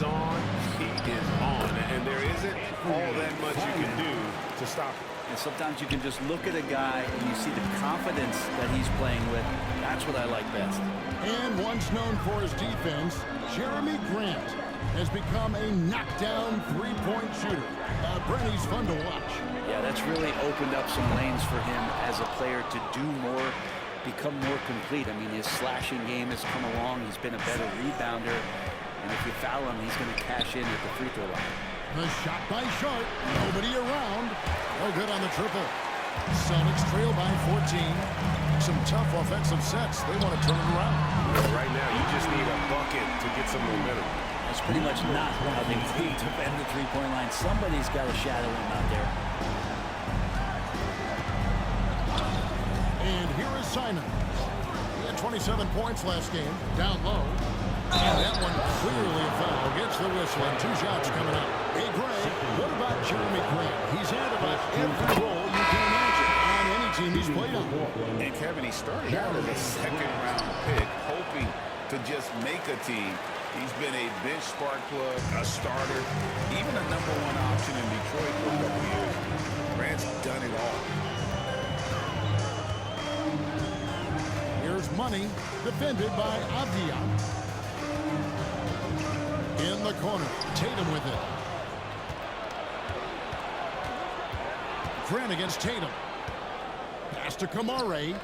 is on, he is on. And there isn't all that much you can do to stop him. And sometimes you can just look at a guy and you see the confidence that he's playing with. That's what I like best. And once known for his defense, Jeremy Grant has become a knockdown three-point shooter. Brent, he's fun to watch. Yeah, that's really opened up some lanes for him as a player to do more, become more complete. I mean, his slashing game has come along. He's been a better rebounder. And if you foul him, he's going to cash in at the free throw line. The shot by Sharp. Nobody around. No good on the triple. Celtics trail by 14. Some tough offensive sets. They want to turn it around. Right now, you just need a bucket to get some momentum. That's pretty much not how they defend the three-point line. Somebody's got to shadow him out there. And here is Simon. He had 27 points last game. Down low. And that one clearly a foul. Gets the whistle and 2 shots coming up. Hey, Greg, what about Jeremy Grant? He's had about every role you can imagine on any team he's played on. And Kevin, he started out as a second-round pick, hoping to just make a team. He's been a bench spark plug, a starter, even a #1 option in Detroit for a couple years. Grant's done it all. Here's Money, defended by Avdia. In the corner, Tatum with it. Grant against Tatum. Pass to Kamare.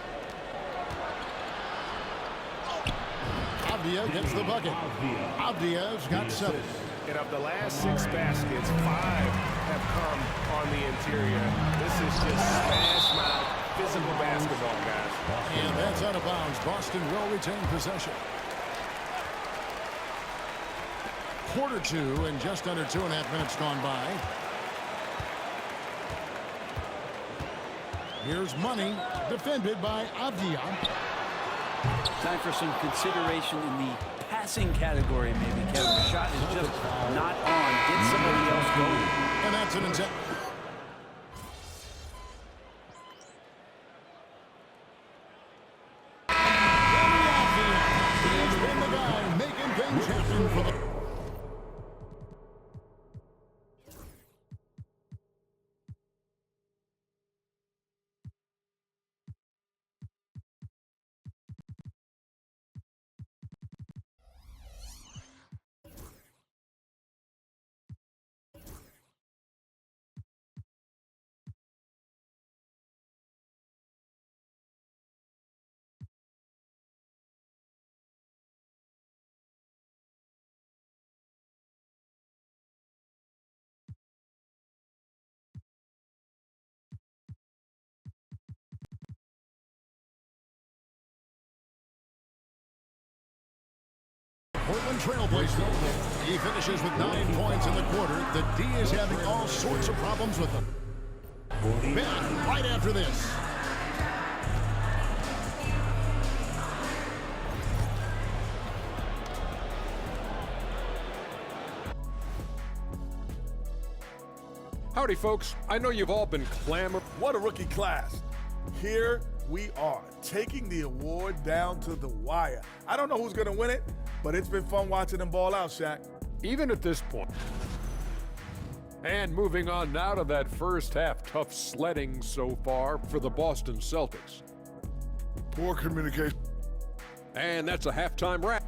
Avdia gets the bucket. Avdia's got 7. And of the last 6 baskets, 5 have come on the interior. This is just smash mouth physical basketball, guys. And that's out of bounds. Boston will retain possession. Quarter 2 and just under 2.5 minutes gone by. Here's Money, defended by Avdia. Time for some consideration in the passing category, maybe, Kevin. The shot is just not on. Get somebody else going. And that's an intent. He's been the guy making things happen for the... Portland Trailblazers. He finishes with 9 points in the quarter. The D is having all sorts of problems with them. Back right after this. Howdy, folks. I know you've all been clamoring. What a rookie class. Here we are, taking the award down to the wire. I don't know who's going to win it, but it's been fun watching them ball out, Shaq. Even at this point. And moving on now to that first half. Tough sledding so far for the Boston Celtics. Poor communication. And that's a halftime wrap.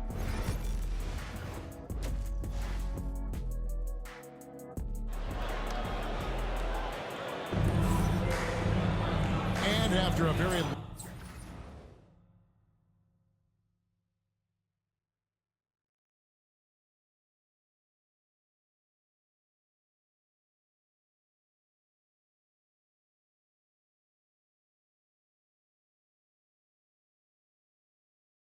And after a very...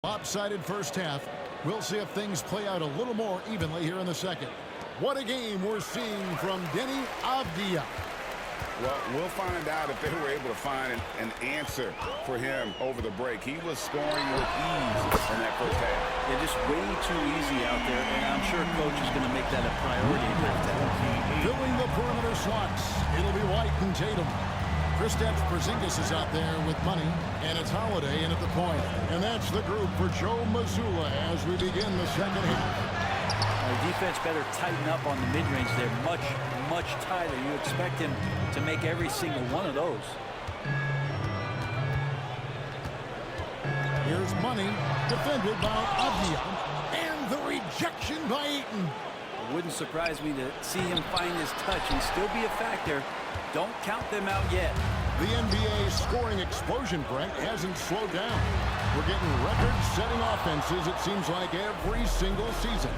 lopsided first half. We'll see if things play out a little more evenly here in the second. What a game we're seeing from Deni Avdia. Well, we'll find out if they were able to find an answer for him over the break. He was scoring with ease in that first half. They're just way too easy out there, and I'm sure Coach is going to make that a priority at halftime. Filling the perimeter slots. It'll be White and Tatum. Kristaps Porzingis is out there with Money, and it's Holiday in at the point. And that's the group for Joe Mazzulla as we begin the second half. defense better tighten up on the mid-range. They're much, much tighter. You expect him to make every single one of those. Here's Money, defended by Avdia, and the rejection by Eaton. It wouldn't surprise me to see him find his touch and still be a factor. Don't count them out yet. The NBA scoring explosion, Brent, hasn't slowed down. We're getting record-setting offenses, it seems like, every single season.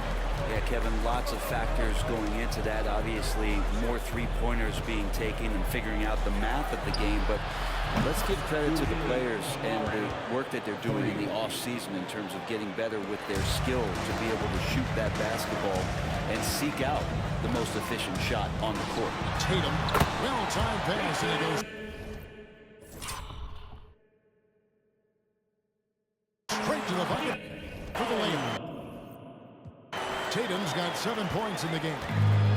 Yeah, Kevin, lots of factors going into that. Obviously, more three-pointers being taken and figuring out the math of the game. But let's give credit to the players and the work that they're doing in the off-season in terms of getting better with their skill to be able to shoot that basketball and seek out the most efficient shot on the court. Tatum, well-timed pass, and it goes straight to the bucket for the layup. Tatum's got 7 points in the game.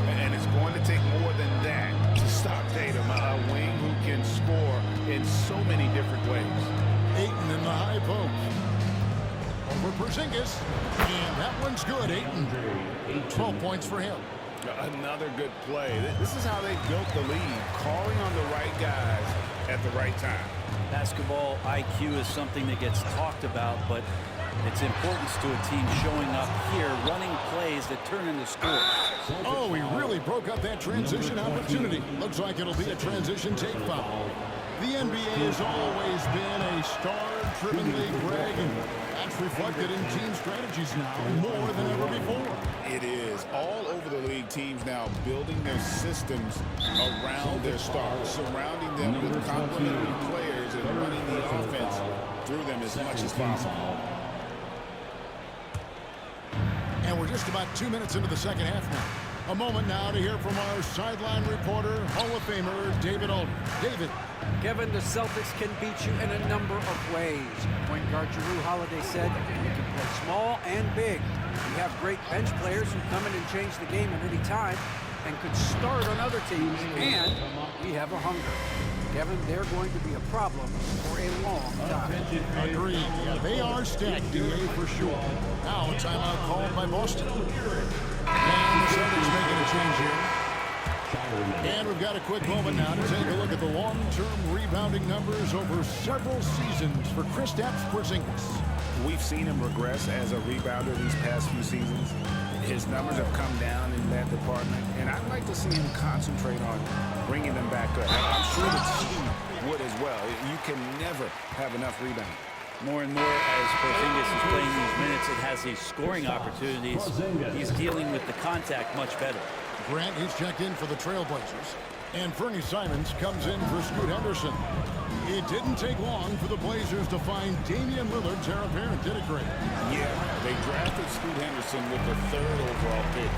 And it's going to take more than that to stop Tatum, a wing who can score in so many different ways. Ayton in the high post. Over Porzingis, and that one's good. Ayton, 12 points for him. Another good play. This is how they built the lead, calling on the right guys at the right time. Basketball IQ is something that gets talked about, but its importance to a team showing up here, running plays that turn into scores. Oh, he really broke up that transition opportunity. Looks like it'll be a transition take foul. The NBA has always been a star-driven league, Greg, and that's reflected in team strategies now more than ever before. It is. All over the league, teams now building their systems around their stars, surrounding them with complementary players and running the offense through them as much as possible. And we're just about 2 minutes into the second half now. A moment now to hear from our sideline reporter, Hall of Famer David Alden. David. Kevin, the Celtics can beat you in a number of ways. Point guard Jrue Holiday said you can play small and big. You have great bench players who come in and change the game at any time and could start on other teams, and we have a hunger. Kevin, they're going to be a problem for a long time. Agreed. Yeah, they are stacked, DA, for sure. Now a timeout called by Boston. And the Celtics making a change here. And we've got a quick moment now to take a look at the long-term rebounding numbers over several seasons for Kristaps Porzingis. We've seen him regress as a rebounder these past few seasons. His numbers have come down in that department, and I'd like to see him concentrate on bringing them back up. I'm sure the team would as well. You can never have enough rebounding. More and more as Porzingis is playing these minutes and has these scoring opportunities, he's dealing with the contact much better. Grant, he's checked in for the Trailblazers. And Fernie Simons comes in for Scoot Henderson. It didn't take long for the Blazers to find Damian Lillard's heir apparent, did it, Grant? Yeah, they drafted Scoot Henderson with the 3rd overall pick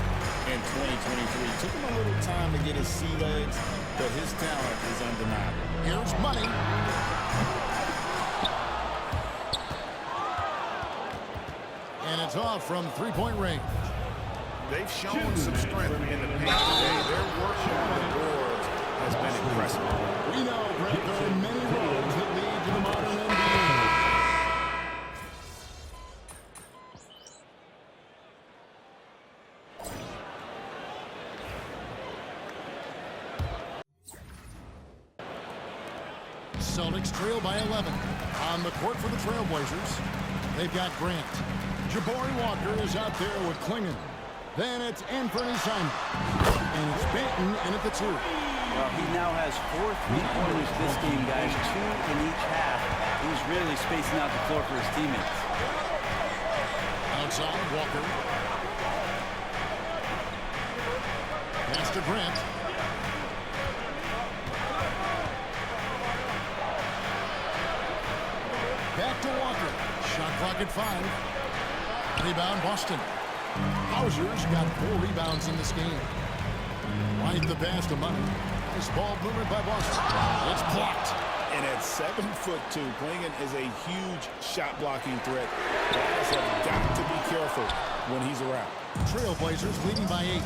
in 2023. Took him a little time to get his sea legs, but his talent is undeniable. Here's Money. And it's off from three-point range. They've shown some strength in the paint today. Their work on the boards has been impressive. We know, Brett, there are many roads that lead to the modern NBA. Celtics trail by 11. On the court for the Trailblazers, they've got Grant. Jabari Walker is out there with Klingon. Then it's Anthony Simon. And it's Benton in at the 2. Well, he now has 4 3-pointers this game, guys. 2 in each half. He's really spacing out the floor for his teammates. Outside, Walker. Pass to Grant. Back to Walker. Shot clock at 5. Rebound, Boston. Hauser's got 4 rebounds in this game. Right the pass to Money. Nice ball movement by Boston. It's blocked. And at 7'2", Klingon is a huge shot-blocking threat. Guys have got to be careful when he's around. Trailblazers leading by 8.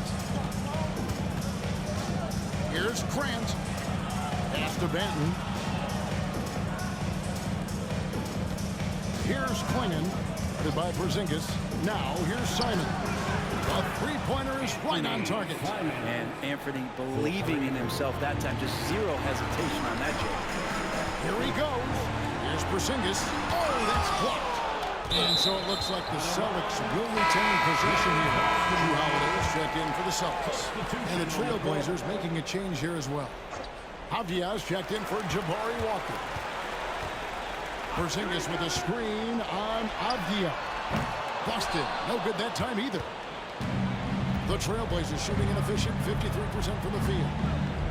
Here's Grant. Pass to Benton. Here's Klingon. By Porzingis. Now here's Simon. The three-pointer is right on target. And Anthony believing in himself that time. Just zero hesitation on that jump. Here he goes. Here's Porzingis. Oh, that's blocked. And so it looks like the Celtics will retain possession here. Drew Holiday is checked in for the Celtics. And the Trailblazers making a change here as well. Avdia's checked in for Jabari Walker. Porzingis with a screen on Avdia. Busted. No good that time either. The Trailblazers shooting an efficient 53% from the field.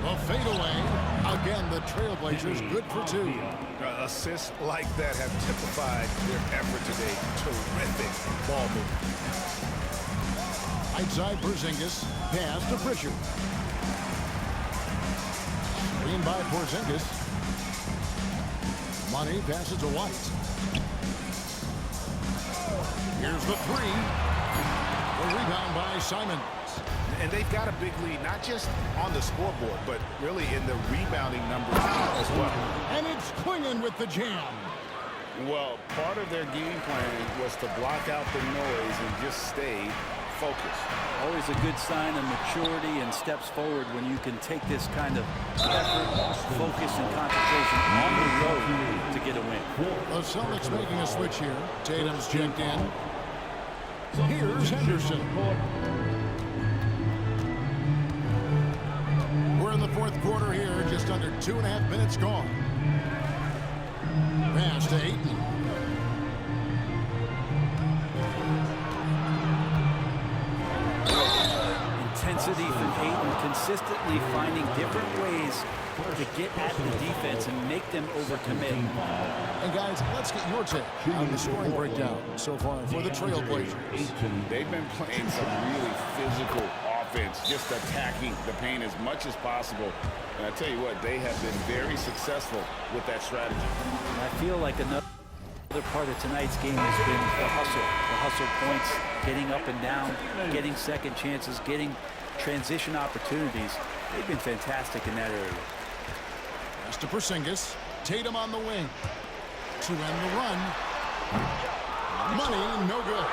The fadeaway. Again, the Trailblazers good for two. Assists like that have typified their effort today. Terrific ball movement. Outside Porzingis. Pass to Pritchard. Screen by Porzingis. Money passes to White. Here's the three. The rebound by Simons. And they've got a big lead, not just on the scoreboard, but really in the rebounding numbers as well. And it's Klingon with the jam. Well, part of their game plan was to block out the noise and just stay focused. Always a good sign of maturity and steps forward when you can take this kind of effort, focus, and concentration on the road to get a win. The Celtics making a switch here. Tatum's checked in. Here's Henderson. We're in the fourth quarter here, just under 2.5 minutes gone. Pass to Ayton. Intensity from Ayton, consistently finding different ways to get at the defense and make them overcommit. And guys, let's get your take on the scoring breakdown so far for the Trailblazers. They've been playing some really physical offense, just attacking the paint as much as possible. And I tell you what, they have been very successful with that strategy. I feel like another part of tonight's game has been the hustle points, getting up and down, getting second chances, getting transition opportunities. They've been fantastic in that area. Pass to Porzingis. Tatum on the wing. To end the run. Money, no good.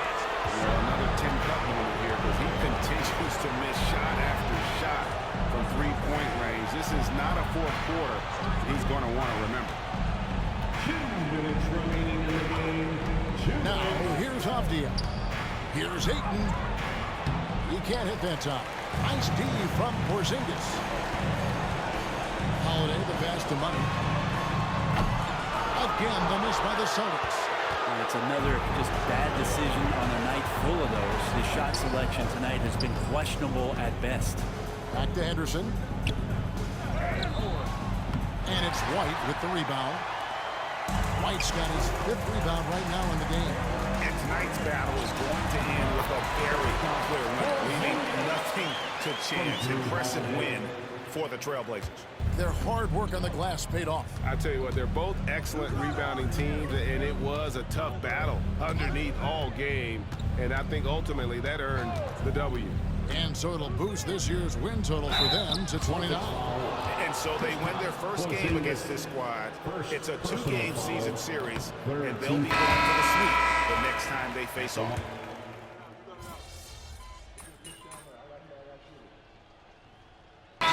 Another 10-cup moment here because he continues to miss shot after shot from three-point range. This is not a fourth quarter he's going to want to remember. 2 minutes remaining in the game. Now, here's Avdia. Here's Ayton. He can't hit that time. Nice D from Porzingis. Holiday, the pass to Money. Again, the miss by the Celtics. And it's another just bad decision on a night full of those. The shot selection tonight has been questionable at best. Back to Henderson. And it's White with the rebound. White's got his 5th rebound right now in the game. And tonight's battle is going to end with a very clear win, leaving nothing to chance. Impressive win for the Trailblazers. Their hard work on the glass paid off. I tell you what, they're both excellent rebounding teams, and it was a tough battle underneath all game. And I think ultimately that earned the W. And so it'll boost this year's win total for them to 29. And so they win their first game against this squad. It's a 2-game season series, and they'll be going to the sweep the next time they face off. The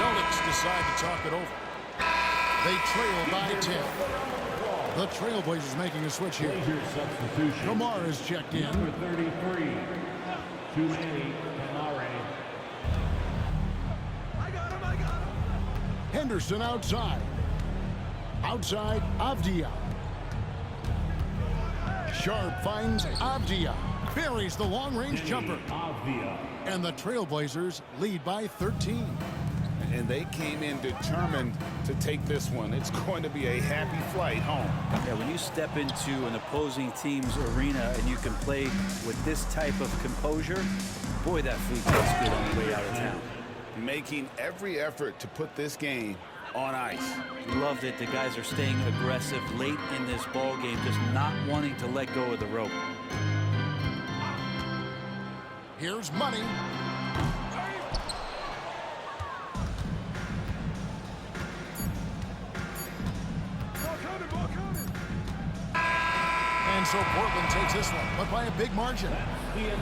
Celtics decide to talk it over. They trail by 10. The Trailblazers making a switch here. Kamar is checked in. Number 33. Too many. Henderson outside. Outside, Avdia. Sharp finds Avdia. Buries the long-range jumper. And the Trailblazers lead by 13. And they came in determined to take this one. It's going to be a happy flight home. Yeah, when you step into an opposing team's arena and you can play with this type of composure, boy, that fleet feels good on the way out of town. Making every effort to put this game on ice. Love that the guys are staying aggressive late in this ball game, just not wanting to let go of the rope. Here's Money. And so Portland takes this one, but by a big margin.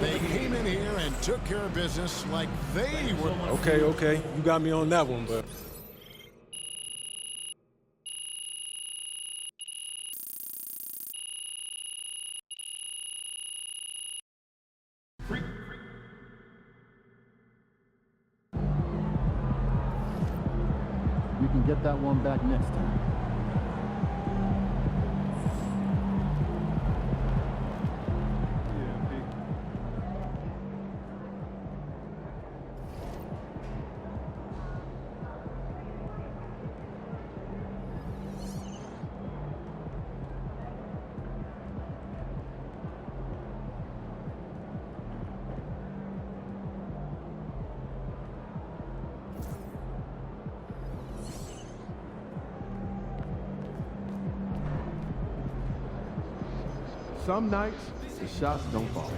They came in here and took care of business like they were. Okay. You got me on that one, but... You can get that one back next time. Some nights, the shots don't fall.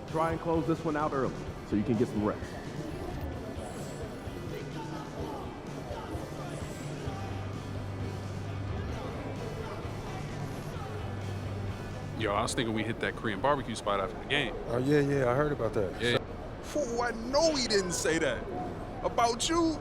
Try and close this one out early so you can get some rest. Yo, I was thinking we hit that Korean barbecue spot after the game. Oh, yeah, I heard about that. Yeah. Fool, I know he didn't say that. About you,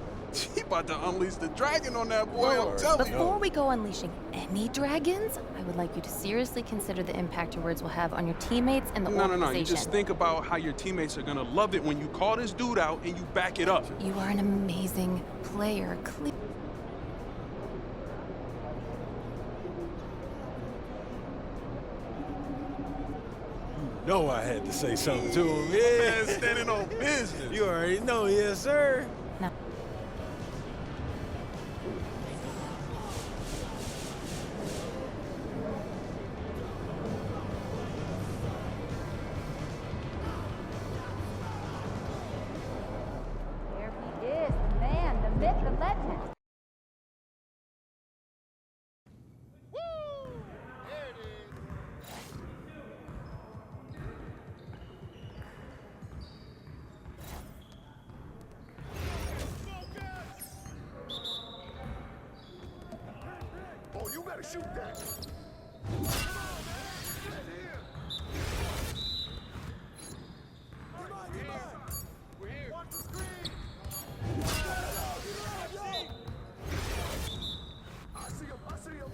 he about to unleash the dragon on that boy, I'm telling you. Before we go unleashing any dragons, I would like you to seriously consider the impact your words will have on your teammates and the organization. No. You just think about how your teammates are going to love it when you call this dude out and you back it up. You are an amazing player. No, I had to say something to him. Yeah. Man, standing on business. You already know, yes, sir. No. There he is, the man, the myth, the legend. Oh, you better shoot that. We're here. Watch the screen. I see him.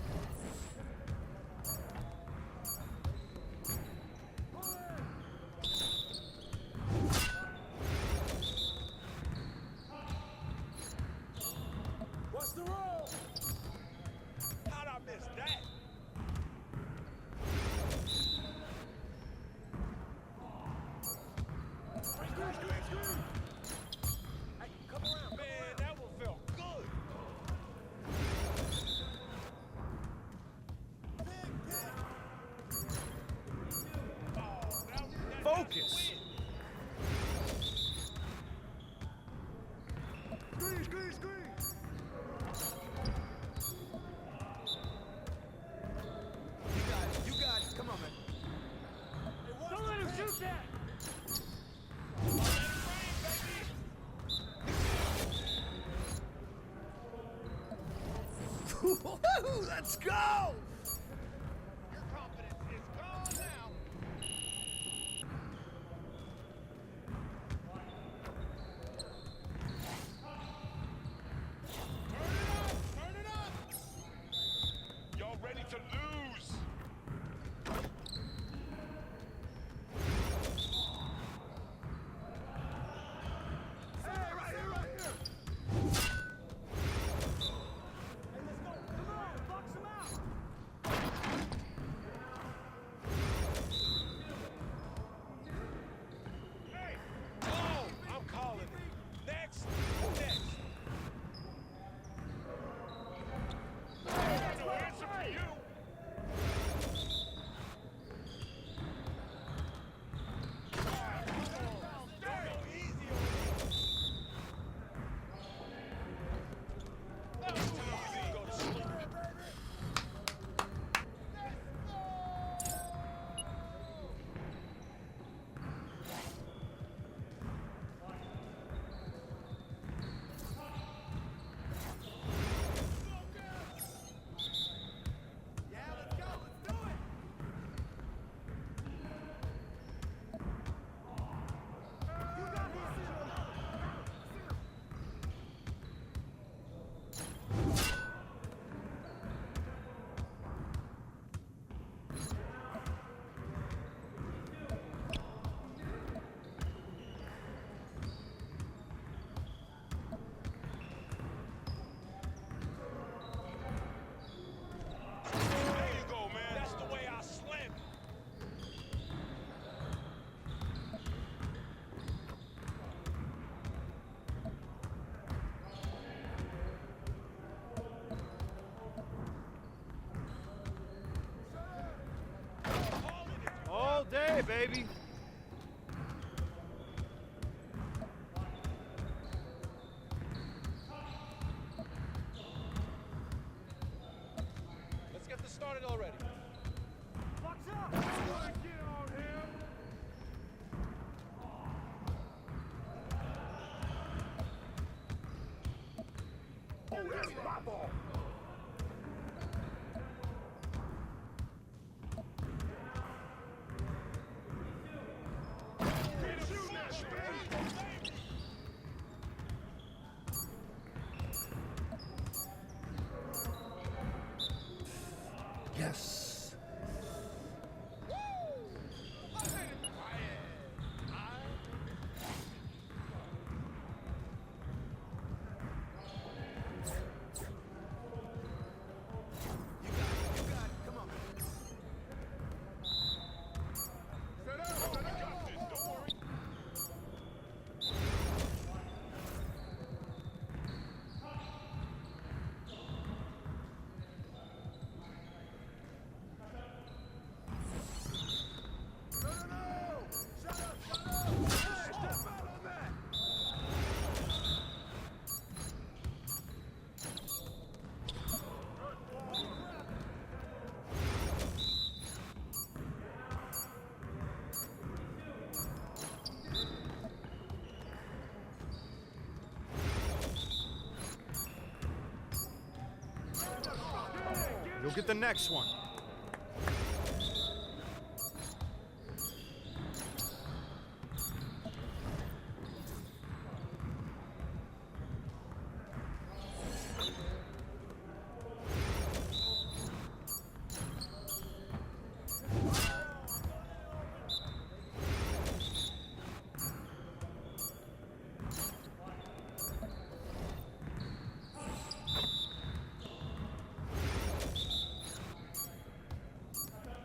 What's the roll? How'd I miss that? Hey, come around. Man, that one felt good. Focus. Screen. You got it. Come on, man. Don't let him shoot that. Let's go! Your confidence is gone now. Turn it up! Y'all ready to lose? Hey, right here! Hey, let's go! Come on, box him out! Hey, baby. Let's get this started already. Box up! Get on him! Oh, that's my ball! Yes. You'll get the next one.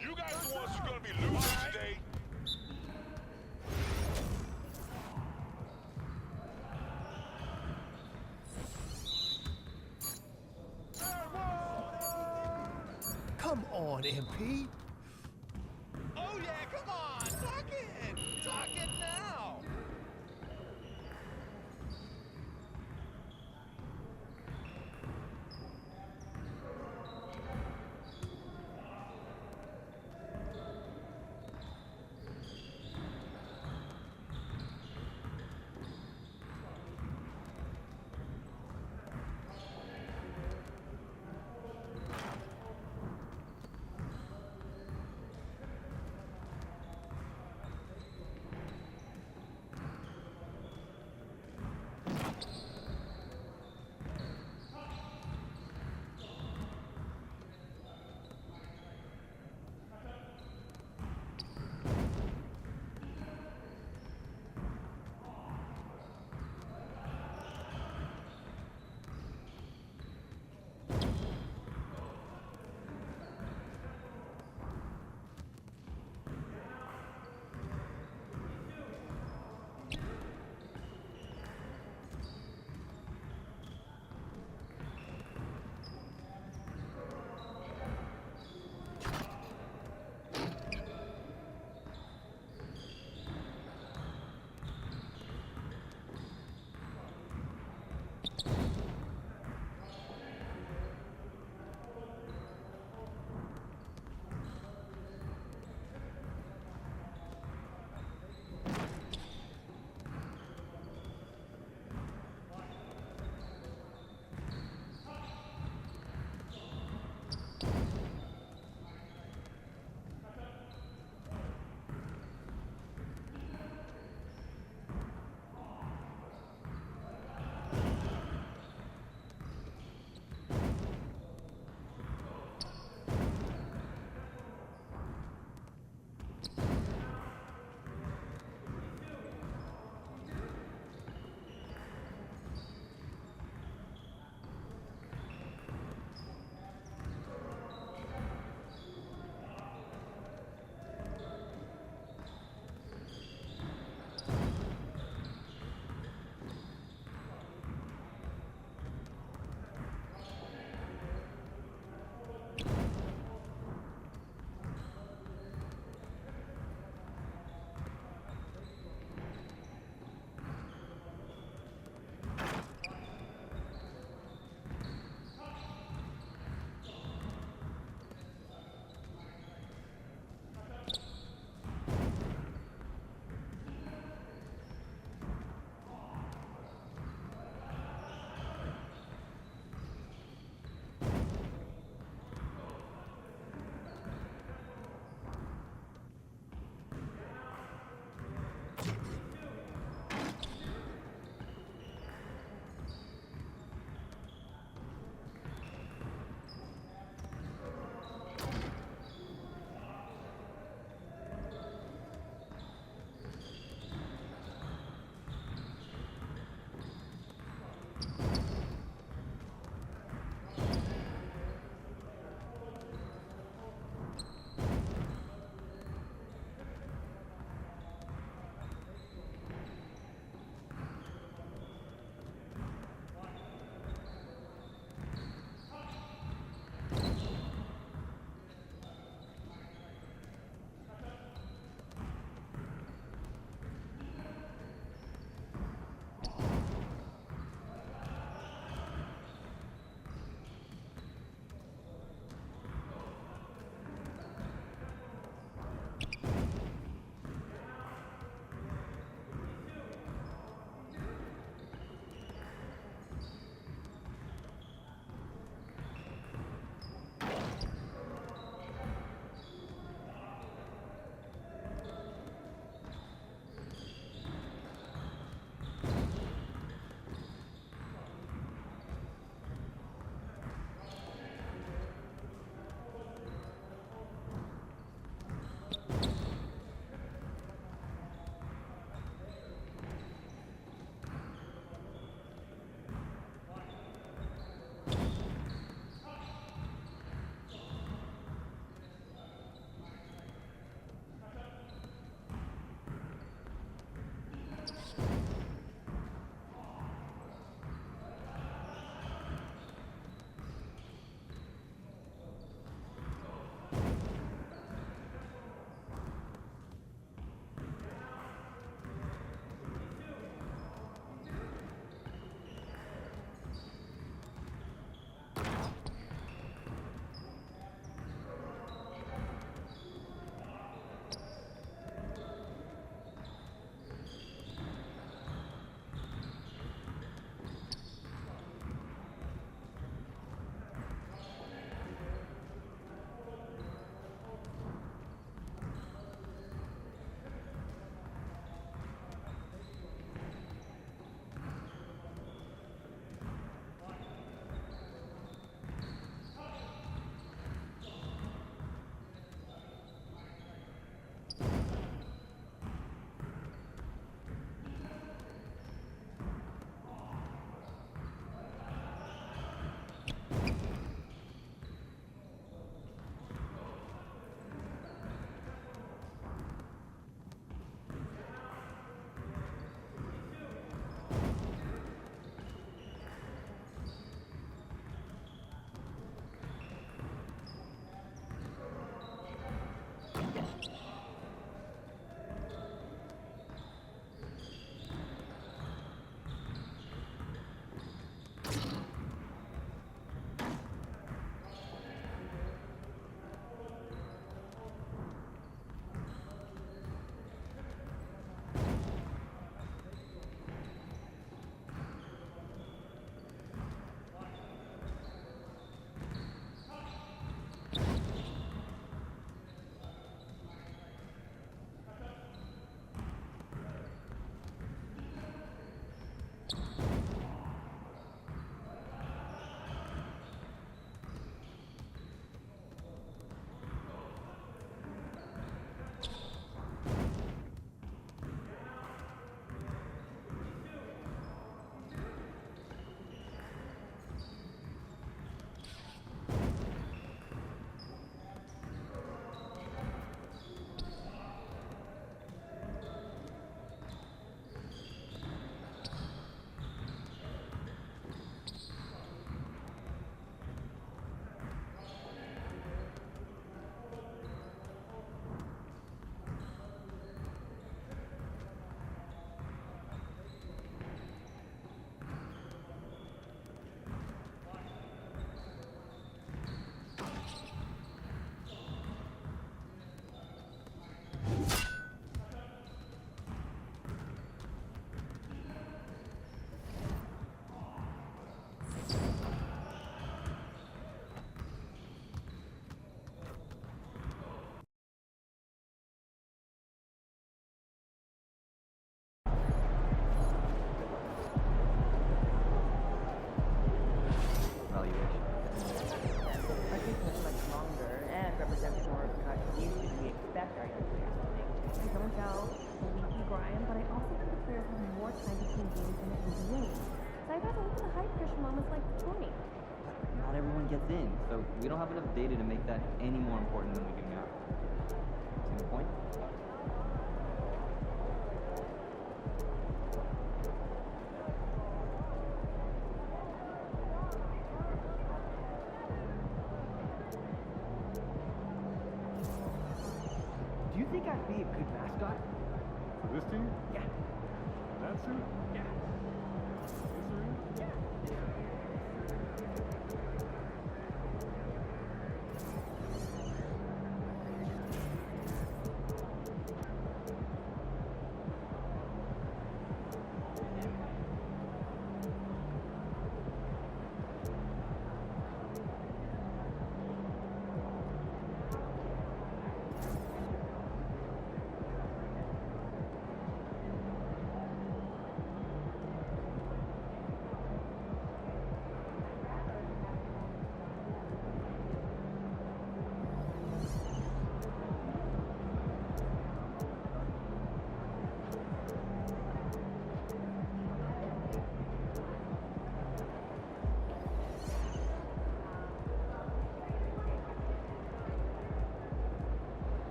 You guys the ones who are going to be losing today. Come on, MP. Oh, yeah, come on. Talk it. Talk it now. evaluation. Our season is much longer and represents more of the contribution we expect our young players to make. I don't doubt the leaky grind, but I also think the players have more time between games than the NBA. So I'd rather look at the high-pressure moments like Tony. Not everyone gets in, so we don't have enough data to make that any more important than we do now. See the point? Do you think I'd be a good mascot? For this team? Yeah. That suit? Yeah. This arena? Yeah.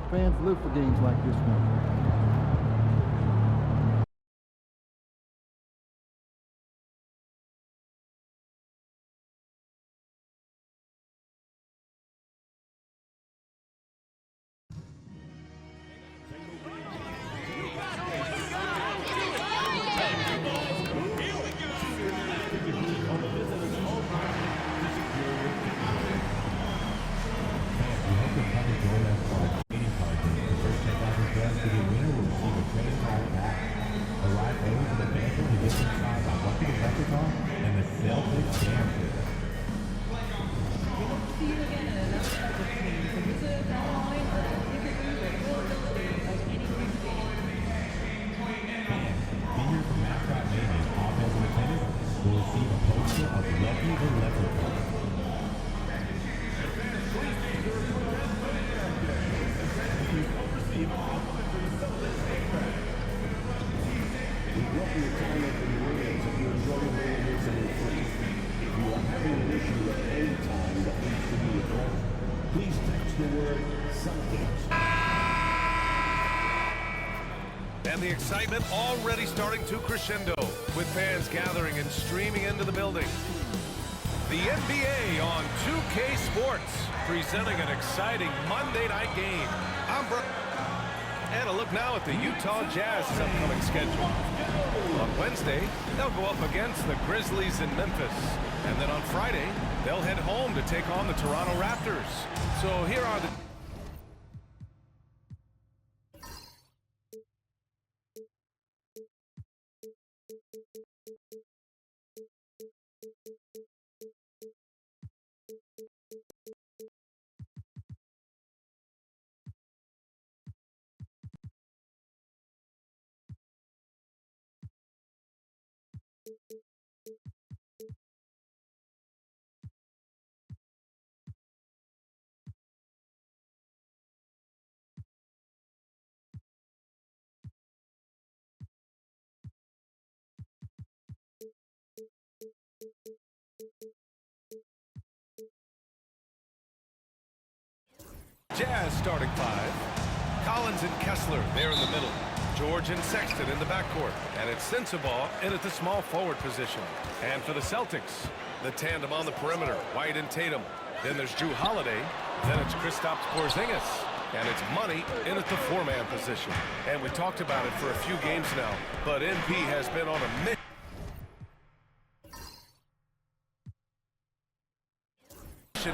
Fans live for games like this one. And the excitement already starting to crescendo with fans gathering and streaming into the building. The NBA on 2K Sports presenting an exciting Monday night game. And a look now at the Utah Jazz's upcoming schedule. On Wednesday, they'll go up against the Grizzlies in Memphis. And then on Friday, they'll head home to take on the Toronto Raptors. So here are the... Jazz starting five. Collins and Kessler there in the middle. George and Sexton in the backcourt. And it's Sensabaugh in at the small forward position. And for the Celtics, the tandem on the perimeter, White and Tatum. Then there's Drew Holiday. Then it's Kristaps Porzingis. And it's Money in at the four-man position. And we talked about it for a few games now, but NP has been on a mission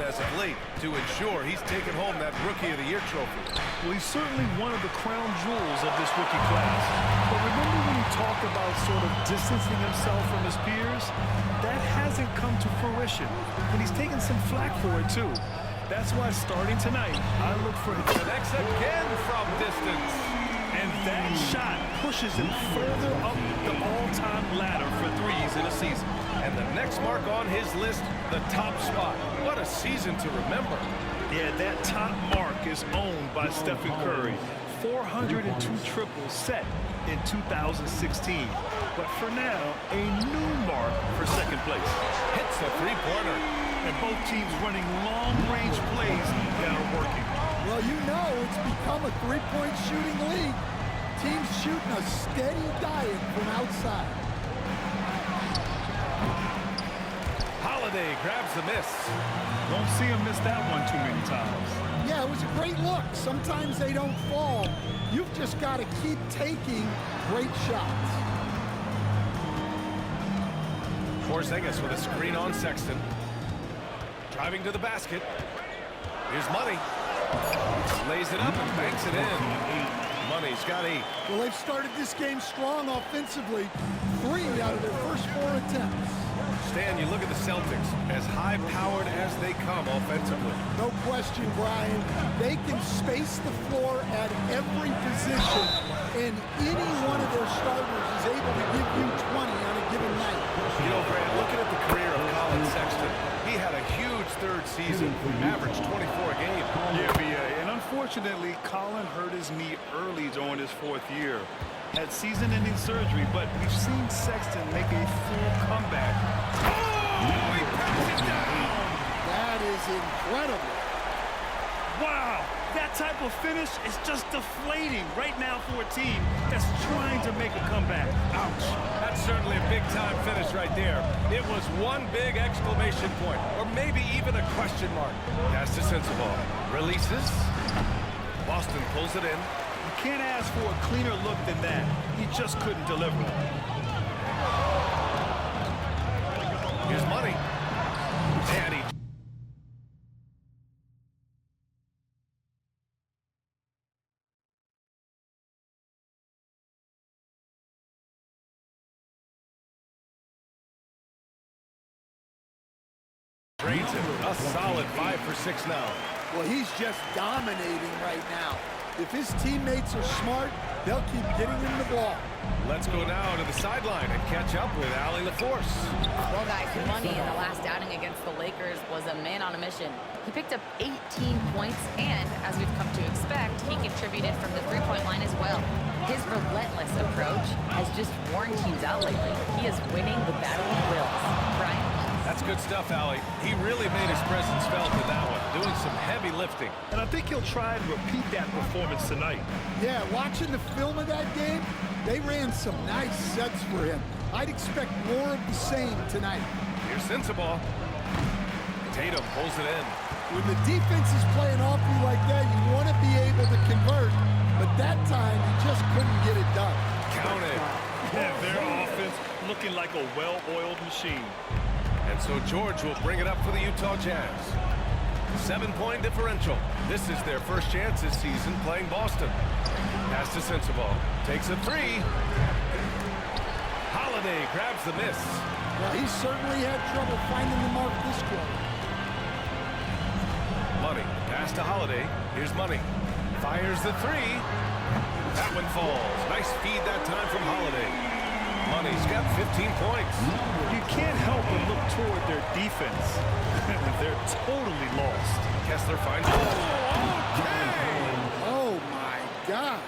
as of late to ensure he's taken home that Rookie of the Year trophy. Well, he's certainly one of the crown jewels of this rookie class. But remember when he talked about sort of distancing himself from his peers? That hasn't come to fruition, and he's taken some flack for it, too. That's why starting tonight, I look for him. Connects again from distance. And that shot pushes him further up the all-time ladder for threes in a season. And the next mark on his list, the top spot. What a season to remember. Yeah, that top mark is owned by Stephen Curry. 402 triples set in 2016. But for now, a new mark for second place. Hits a three-pointer. And both teams running long-range plays that are working. Well, you know it's become a three-point shooting league. Teams shooting a steady diet from outside. Holiday grabs the miss. Don't see him miss that one too many times. Yeah, it was a great look. Sometimes they don't fall. You've just got to keep taking great shots. Porzingis with a screen on Sexton. Driving to the basket. Here's Money. Lays it up and banks it in. Money's got 8. Well, they've started this game strong offensively. 3 out of their first 4 attempts. Stan, you look at the Celtics, as high-powered as they come offensively. No question, Brian. They can space the floor at every position, and any one of their starters is able to give you 20 on a given night. You know, Grant, looking at the career of Colin Sexton, he had a huge third season, averaged 24 a game. Yeah, B.A. And unfortunately, Colin hurt his knee early during his 4th year. Had season-ending surgery, but we've seen Sexton make a full comeback. Oh, he pounds it down! That is incredible. Wow, that type of finish is just deflating right now for a team that's trying to make a comeback. Ouch. That's certainly a big-time finish right there. It was one big exclamation point, or maybe even a question mark. Pass to Sensabaugh. Releases. Boston pulls it in. You can't ask for a cleaner look than that. He just couldn't deliver. Here's Money. And he trades him. A solid 5 for 6 now. Well, he's just dominating right now. If his teammates are smart, they'll keep getting him the ball. Let's go now to the sideline and catch up with Allie LaForce. Well, guys, Money in the last outing against the Lakers was a man on a mission. He picked up 18 points, and as we've come to expect, he contributed from the three-point line as well. His relentless approach has just worn teams out lately. He is winning the battle of wills. Brian? That's good stuff, Allie. He really made his presence felt in that one, doing some heavy lifting. And I think he'll try and repeat that performance tonight. Yeah, watching the film of that game, they ran some nice sets for him. I'd expect more of the same tonight. Here's Sensabaugh. Tatum pulls it in. When the defense is playing off you like that, you want to be able to convert. But that time, you just couldn't get it done. Counted. Yeah, their offense looking like a well-oiled machine. And so George will bring it up for the Utah Jazz. 7-point differential. This is their first chance this season playing Boston. Pass to Sensabaugh. Takes a 3. Holiday grabs the miss. Well, he certainly had trouble finding the mark this quarter. Money. Pass to Holiday. Here's Money. Fires the 3. That one falls. Nice feed that time from Holiday. Money's got 15 points. You can't help but look toward their defense. They're totally lost. Kessler finds it. Oh, my gosh.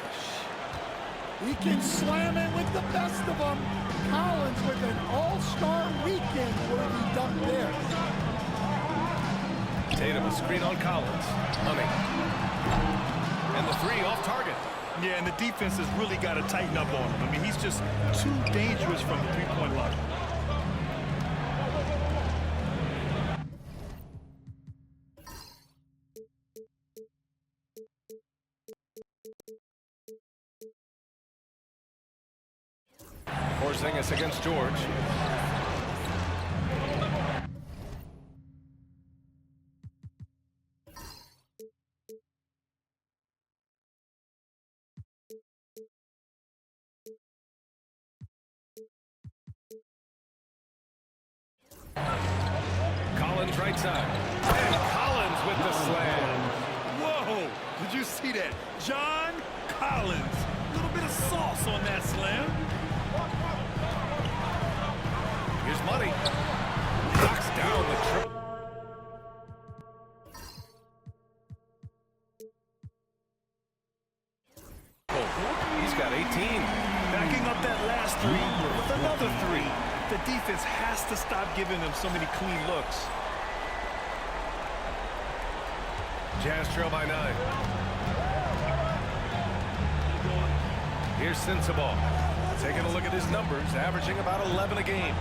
He can slam it with the best of them. Collins with an all-star weekend-worthy dunk there. Tatum a screen on Collins. Money. And the 3 off target. Yeah, and the defense has really got to tighten up on him. I mean, he's just too dangerous from the three-point line. Porzingis against George. Collins right side. And Collins with the slam. Whoa! Did you see that? John Collins. A little bit of sauce on that slam. Here's Money. Knocks down the triple. He's got 18. Backing up that last three with another three. The defense has to stop giving them so many clean looks. Jazz trail by 9. Here's Sensabaugh. Taking a look at his numbers, averaging about 11 a game.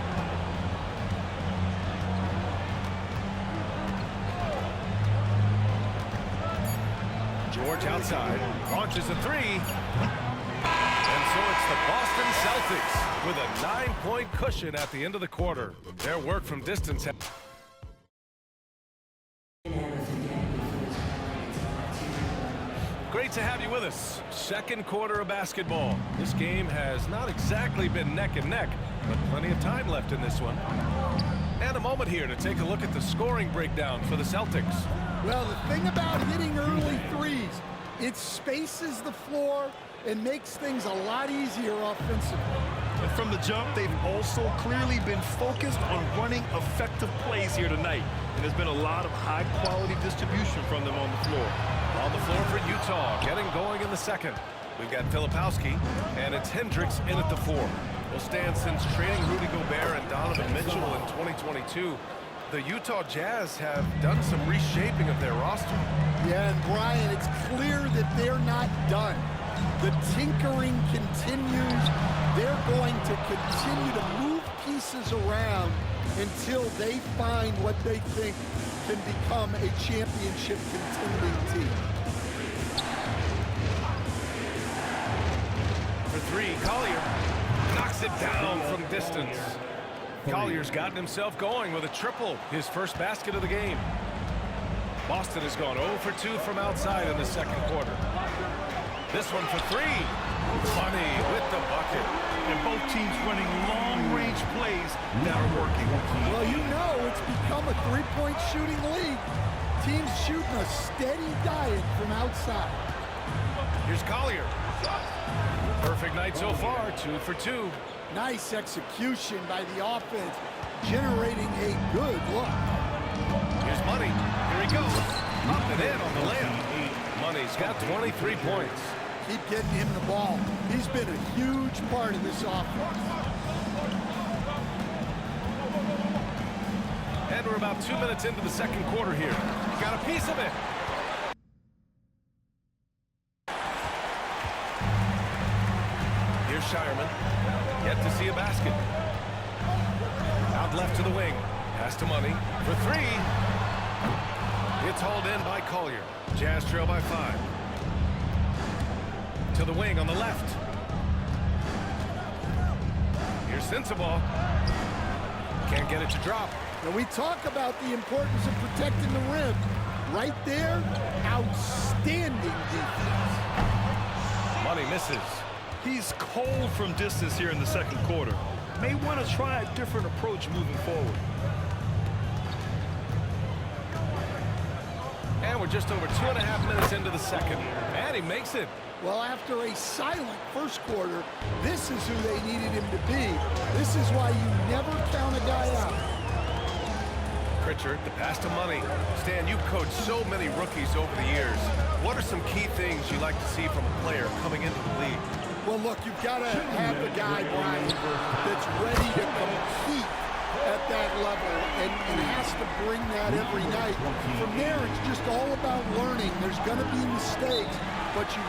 George outside, launches a three. And so it's the Boston Celtics with a 9-point cushion at the end of the quarter. Their work from distance. Great to have you with us. Second quarter of basketball. This game has not exactly been neck and neck, but plenty of time left in this one. And a moment here to take a look at the scoring breakdown for the Celtics. Well, the thing about hitting early threes, it spaces the floor and makes things a lot easier offensively. And from the jump, they've also clearly been focused on running effective plays here tonight. And there's been a lot of high-quality distribution from them on the floor. On the floor for Utah, getting going in the second. We've got Filipowski, and it's Hendricks in at the 4. Will stand since trading Rudy Gobert and Donovan Mitchell in 2022. The Utah Jazz have done some reshaping of their roster. Yeah, and Brian, it's clear that they're not done. The tinkering continues. They're going to continue to move pieces around until they find what they think can become a championship contending team. For 3, Collier knocks it down from distance. Collier's gotten himself going with a triple, his first basket of the game. Boston has gone 0 for 2 from outside in the second quarter. This one for 3. Money with the bucket. And both teams running long-range plays that are working. Well, you know it's become a three-point shooting league. Teams shooting a steady diet from outside. Here's Collier. Perfect night so far, 2 for 2. Nice execution by the offense, generating a good look. Here's Money. Here he goes. Up and in on the layup. Money's got 23 points. Keep getting him the ball. He's been a huge part of this offense. And we're about 2 minutes into the second quarter here. Got a piece of it. Here's Shireman. Yet to see a basket. Out left to the wing. Pass to Money for 3. It's hauled in by Collier. Jazz trail by 5. To the wing on the left. Here's Sensabaugh. Can't get it to drop. Now we talk about the importance of protecting the rim. Right there, outstanding defense. Money misses. He's cold from distance here in the second quarter. May want to try a different approach moving forward. And we're just over 2.5 minutes into the second. And he makes it. Well, after a silent first quarter, this is who they needed him to be. This is why you never count a guy out. Pritchard, the pass to Money. Stan, you've coached so many rookies over the years. What are some key things you like to see from a player coming into the league? Well, look, you've got to have a guy, Brian, that's ready to compete at that level and has to bring that every night. From there, it's just all about learning. There's going to be mistakes, but you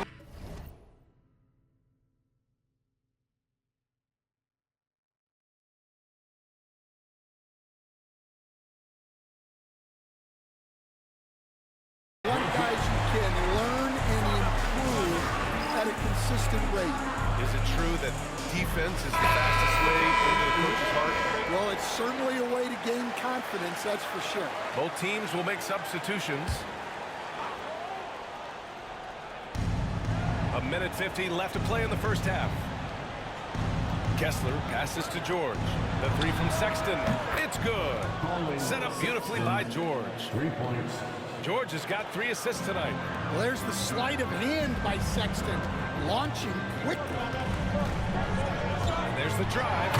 that defense is the fastest way into the coach's heart? Well, it's certainly a way to gain confidence, that's for sure. Both teams will make substitutions. A minute 50 left to play in the first half. Kessler passes to George. The three from Sexton. It's good. Set up beautifully by George. 3 points. George has got 3 assists tonight. Well, there's the sleight of hand by Sexton, launching quickly. And there's the drive.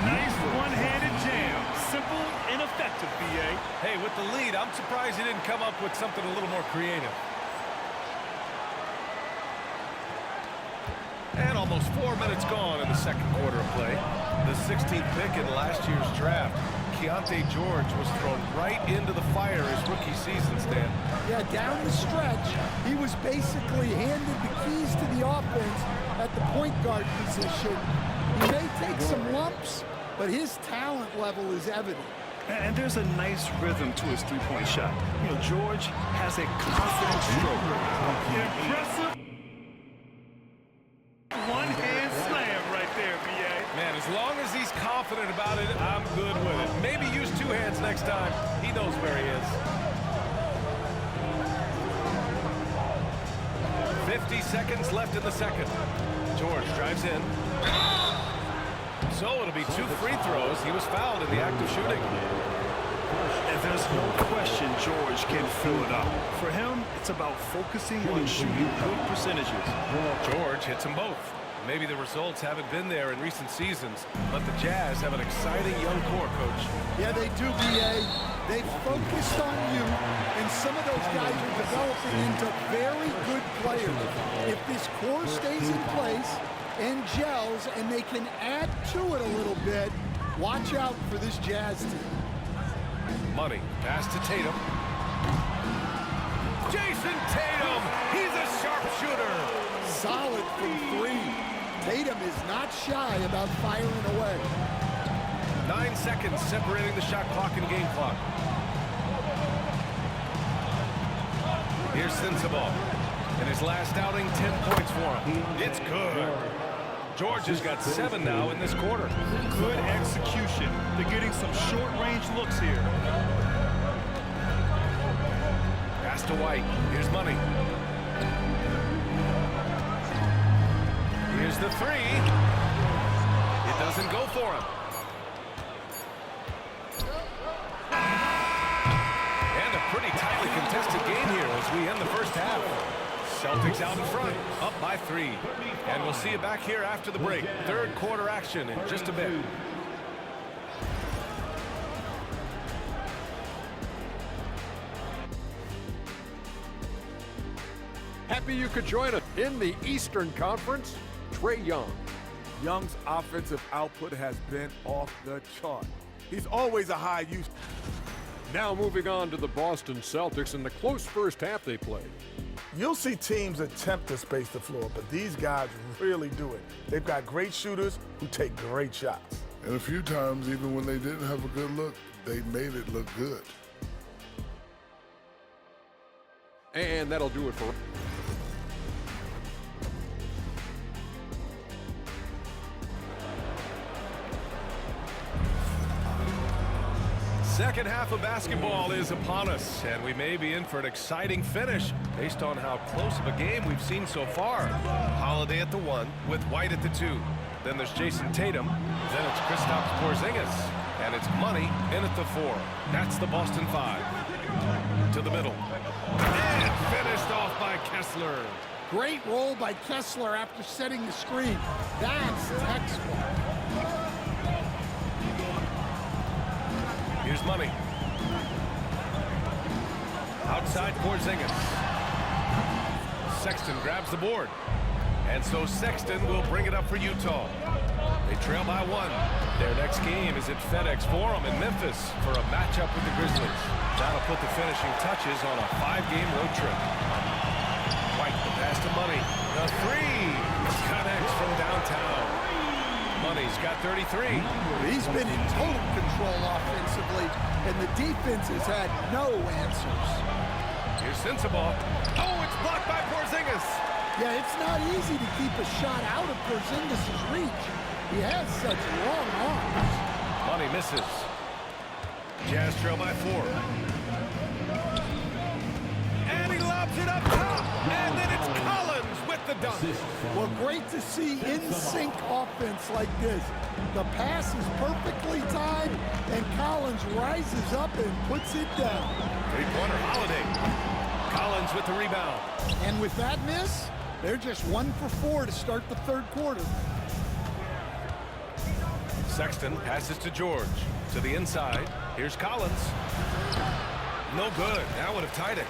Nice one-handed jam. Simple and effective, BA. Hey, with the lead, I'm surprised he didn't come up with something a little more creative. And almost 4 minutes gone in the second quarter of play. The 16th pick in last year's draft. Keontae George was thrown right into the fire his rookie season, Stan. Yeah, down the stretch, he was basically handed the keys to the offense at the point guard position. He may take some lumps, but his talent level is evident. And there's a nice rhythm to his three-point shot. You know, George has a confident stroke. Impressive one-hand slam right there, BA. Man, as long as he's confident about it, I'm good with it. Maybe use 2 hands next time. He knows where he is. 50 seconds left in the second. George drives in. So it'll be 2 free throws. He was fouled in the act of shooting. And there's no question George can fill it up. For him, it's about focusing on shooting good percentages. George hits them both. Maybe the results haven't been there in recent seasons, but the Jazz have an exciting young core, Coach. Yeah, they do, BA. They focused on youth, and some of those guys are developing into very good players. If this core stays in place and gels, and they can add to it a little bit, watch out for this Jazz team. Money, pass to Tatum. Jason Tatum, he's a sharpshooter. Solid from 3. Tatum is not shy about firing away. 9 seconds separating the shot clock and game clock. Here's Sensabaugh. In his last outing, 10 points for him. It's good. George has got 7 now in this quarter. Good execution. They're getting some short-range looks here. Pass to White. Here's Money. Here's the 3. It doesn't go for him. And a pretty tightly contested game here as we end the first half. Celtics out in front, up by 3. And we'll see you back here after the break. Third quarter action in just a bit. Happy you could join us in the Eastern Conference. Trae Young. Young's offensive output has been off the chart. He's always a high use. Now moving on to the Boston Celtics and the close first half they played. You'll see teams attempt to space the floor, but these guys really do it. They've got great shooters who take great shots. And a few times, even when they didn't have a good look, they made it look good. And that'll do it for... Second half of basketball is upon us, and we may be in for an exciting finish based on how close of a game we've seen so far. Holiday at the 1 with White at the 2. Then there's Jason Tatum. Then it's Kristaps Porzingis. And it's Money in at the 4. That's the Boston 5. To the middle. And finished off by Kessler. Great roll by Kessler after setting the screen. That's textbook. Here's Money. Outside Porzingis. Sexton grabs the board. And so Sexton will bring it up for Utah. They trail by 1. Their next game is at FedEx Forum in Memphis for a matchup with the Grizzlies. That'll put the finishing touches on a 5-game road trip. White, the pass to Money. The 3 connects from downtown. Money's got 33. He's been in total control offensively, and the defense has had no answers. Here's Sensabaugh. Oh, it's blocked by Porzingis. Yeah, it's not easy to keep a shot out of Porzingis' reach. He has such long arms. Money misses. Jazz trail by 4. And he lobs it up top. And then it's Collins with the dunk. Well, great to see in-sync offense like this. The pass is perfectly timed, and Collins rises up and puts it down. Three-pointer, Holiday. Collins with the rebound. And with that miss, they're just 1 for 4 to start the third quarter. Sexton passes to George. To the inside. Here's Collins. No good. That would have tied it.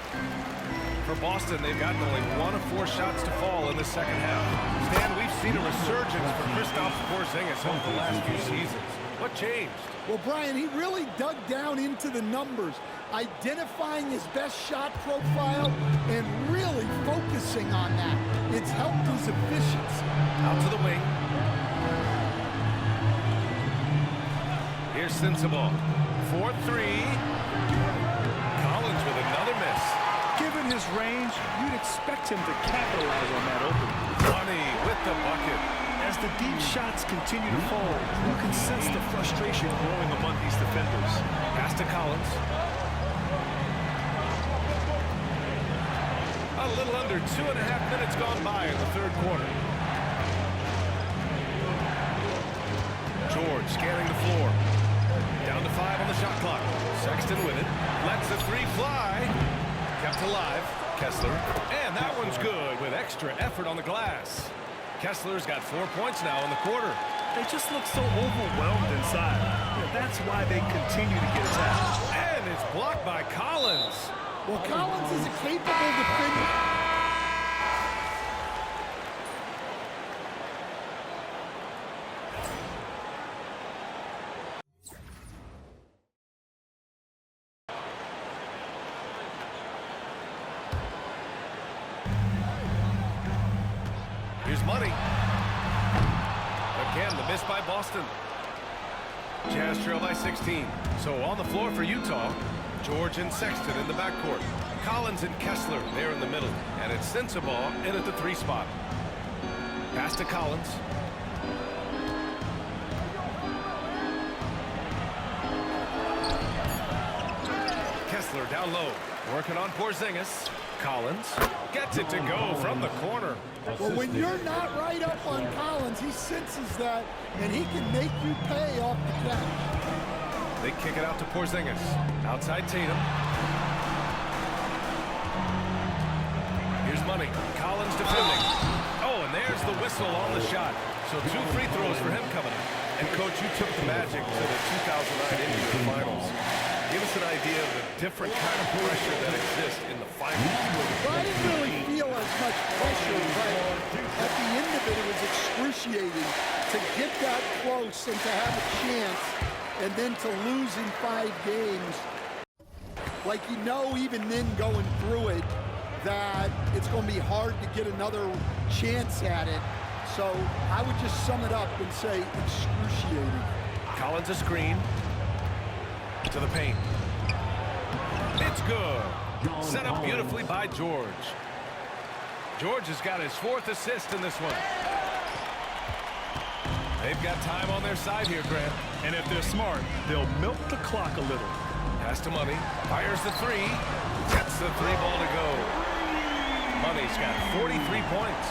For Boston, they've gotten only 1 of 4 shots to fall in the second half. Stan, we've seen a resurgence for Kristaps Porzingis over the last few seasons. What changed? Well, Brian, he really dug down into the numbers, identifying his best shot profile and really focusing on that. It's helped his efficiency. Out to the wing. Here's Sensabaugh. 4-3. Collins with another miss. Given his range, you'd expect him to capitalize on that opening. Money with the bucket. As the deep shots continue to fall, you can sense the frustration growing among these defenders. Pass to Collins. A little under 2.5 minutes gone by in the third quarter. George scanning the floor. Down to 5 on the shot clock. Sexton with it. Lets the 3 fly. Kept alive. Kessler. And that one's good with extra effort on the glass. Kessler's got 4 points now in the quarter. They just look so overwhelmed inside. Yeah, that's why they continue to get attacked. And it's blocked by Collins. Well, Collins is a capable defender. Here's Money. Again, the miss by Boston. Jazz trail by 16. So on the floor for Utah, George and Sexton in the backcourt. Collins and Kessler there in the middle. And it's Sensabaugh in at the 3 spot. Pass to Collins. Kessler down low. Working on Porzingis. Collins gets it to go from the corner. Well, when you're not right up on Collins, he senses that, and he can make you pay off the catch. They kick it out to Porzingis. Outside Tatum. Here's Money. Collins defending. Oh, and there's the whistle on the shot. So 2 free throws for him coming up. And, Coach, you took the Magic to the 2009 NBA Finals. Give us an idea of the different kind of pressure that exists in the finals. Well, I didn't really feel as much pressure, but at the end of it, it was excruciating to get that close and to have a chance, and then to lose in 5 games. Like, you know, even then going through it, that it's going to be hard to get another chance at it. So I would just sum it up and say excruciating. Collins a screen. To the paint. It's good. Set up beautifully by George. George has got his 4th assist in this one. They've got time on their side here, Grant. And if they're smart, they'll milk the clock a little. Pass to Money. Fires the 3. Gets the 3 ball to go. Money's got 43 points.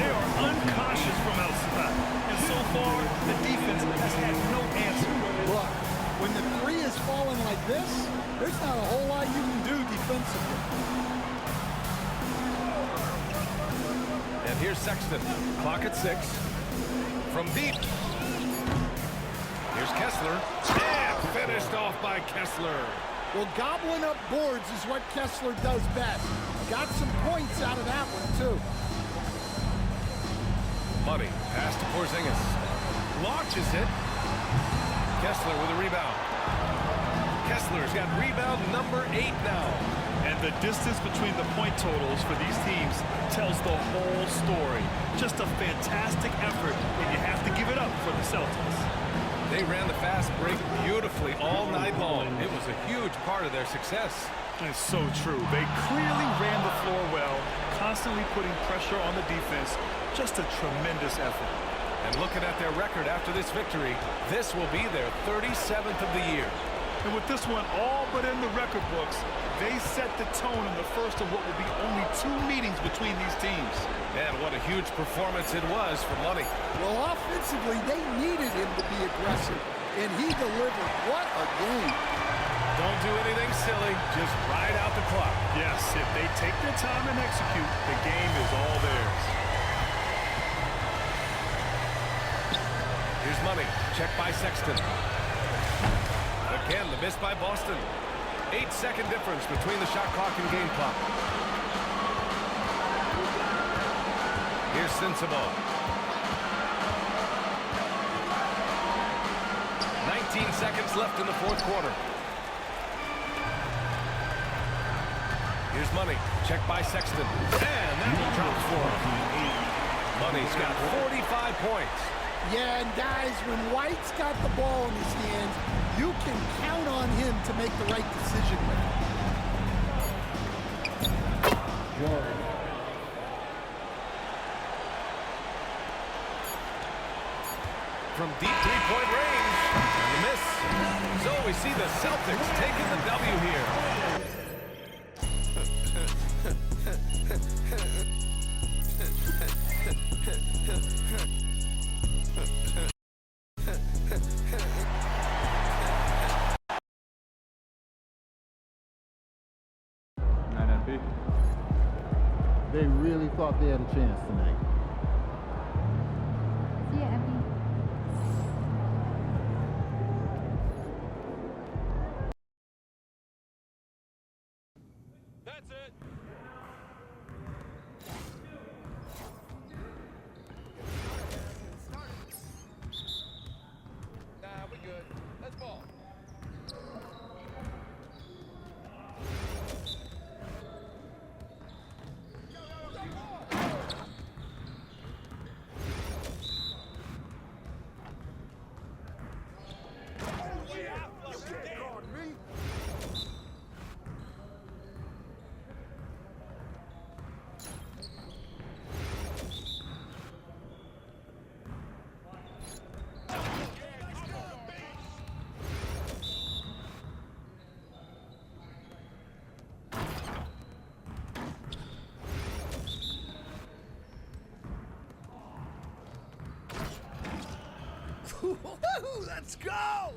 They are uncautious from outside. And so far, the defense has had no answer. Look, when the 3 is falling like this, there's not a whole lot you can do defensively. And here's Sexton. Clock at 6. From deep. Here's Kessler. And finished off by Kessler. Well, gobbling up boards is what Kessler does best. Got some points out of that one, too. Money. Pass to Porzingis. Launches it. Kessler with a rebound. Kessler's got rebound number 8 now. And the distance between the point totals for these teams tells the whole story. Just a fantastic effort, and you have to give it up for the Celtics. They ran the fast break beautifully all night long. It was a huge huge part of their success. It's so true. They clearly ran the floor well, constantly putting pressure on the defense. Just a tremendous effort. And looking at their record after this victory, this will be their 37th of the year. And with this one all but in the record books, they set the tone in the first of what will be only 2 meetings between these teams. And what a huge performance it was for Money. Well, offensively, they needed him to be aggressive, and he delivered. What a game. Don't do anything silly, just ride out the clock. Yes, if they take their time and execute, the game is all theirs. Here's Money, checked by Sexton. Again, the miss by Boston. 8-second difference between the shot clock and game clock. Here's Sensible. 19 seconds left in the fourth quarter. Here's Money, checked by Sexton. And that one drops for him. Money's got 45 points. Yeah, and guys, when White's got the ball in his hands, you can count on him to make the right decision with it. From deep three-point range, and the miss. So we see the Celtics taking the W here. They really thought they had a chance tonight. See ya, Effie. That's it. Nah, we good. Let's ball. Let's go!